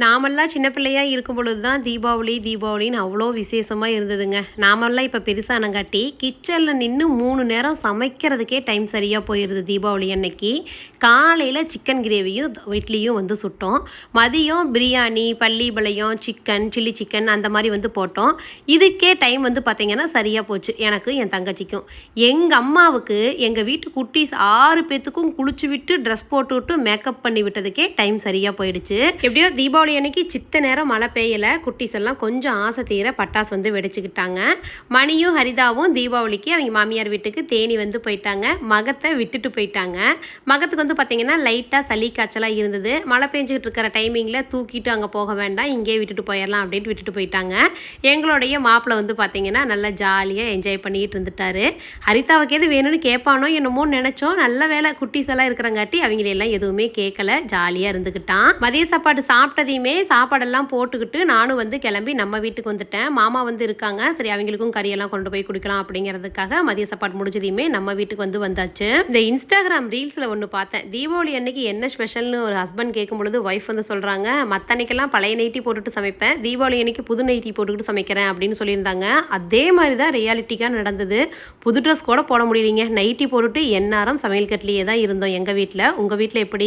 நாமெல்லாம் சின்ன பிள்ளையா இருக்கும் பொழுது தான் தீபாவளின்னு அவ்வளோ விசேஷமாக இருந்ததுங்க. நாமெல்லாம் இப்போ பெருசானங்காட்டி கிச்சனில் நின்று 3 நேரம் சமைக்கிறதுக்கே டைம் சரியாக போயிடுது. தீபாவளி அன்னைக்கு காலையில் சிக்கன் கிரேவியும் இட்லியும் சுட்டோம். மதியம் பிரியாணி, பள்ளிப்பாளையம், சில்லி சிக்கன் அந்த மாதிரி போட்டோம். இதுக்கே டைம் பார்த்திங்கன்னா சரியாக போச்சு எனக்கும் என் தங்கச்சிக்கும். எங்கள் அம்மாவுக்கு எங்கள் வீட்டு குட்டீஸ் 6 பேர்த்துக்கும் குளிச்சு விட்டு ட்ரெஸ் போட்டு விட்டு மேக்கப் பண்ணி விட்டதுக்கே டைம் சரியாக போயிடுச்சு. எப்படியோ தீபாவளி அன்னைக்கு சித்த நேரம் மழை பெய்யலை. குட்டீஸ் எல்லாம் கொஞ்சம் ஆசை தீர பட்டாசு வெடிச்சுக்கிட்டாங்க. மணியும் ஹரிதாவும் தீபாவளிக்கு அவங்க மாமியார் வீட்டுக்கு தேனி போயிட்டாங்க. மகத்தை விட்டுட்டு போயிட்டாங்க. மகத்துக்கு பார்த்தீங்கன்னா லைட்டாக சளி காய்ச்சலாக இருந்தது. மழை பெஞ்சிக்கிட்டு இருக்கிற டைமிங்கில் தூக்கிட்டு அங்கே போக வேண்டாம், இங்கே விட்டுட்டு போயிடலாம் அப்படின்ட்டு விட்டுட்டு போயிட்டாங்க. எங்களுடைய மாப்பிள்ளை பார்த்தீங்கன்னா நல்லா ஜாலியாக என்ஜாய் பண்ணிக்கிட்டு இருந்துட்டாரு. ஹரிதாவுக்கு எது வேணும்னு கேட்பானோ என்னமோ நினச்சோம். நல்ல வேலை குட்டீஸ் எல்லாம் இருக்கிறங்காட்டி அவங்களெல்லாம் எதுவுமே கேட்கல, ஜாலியாக இருந்துக்கிட்டான். மதிய சாப்பாடு சாப்பிட்டதையுமே சாப்பாடெல்லாம் போட்டுக்கிட்டு நானும் கிளம்பி நம்ம வீட்டுக்கு வந்துட்டேன். மாமா இருக்காங்க, சரி அவங்களுக்கும் கறியெல்லாம் கொண்டு போய் கொடுக்கலாம் அப்படிங்கிறதுக்காக மதிய சாப்பாடு முடிஞ்சதையுமே நம்ம வீட்டுக்கு வந்தாச்சு. இந்த இன்ஸ்டாகிராம் ரீல்ஸில் ஒன்று பார்த்தேன். தீபாவளி அன்னைக்கு என்ன ஸ்பெஷல்னு ஒரு ஹஸ்பண்ட் கேட்கும் பொழுது ஒய்ஃப் சொல்கிறாங்க, மற்ற அன்னைக்கெல்லாம் பழைய நைட்டி போட்டுட்டு சமைப்பேன், தீபாவளி அன்னைக்கு புது நைட்டி போட்டுக்கிட்டு சமைக்கிறேன் அப்படின்னு சொல்லியிருந்தாங்க. அதே மாதிரி தான் ரியாலிட்டிக்காக நடந்தது. புது ட்ரெஸ் கூட போட முடியலைங்க. நைட்டி போட்டுட்டு எந்நேரம் சமையல் கட்டிலேயே தான் இருந்தோம் எங்கள் வீட்டில். உங்கள் வீட்டில் எப்படி?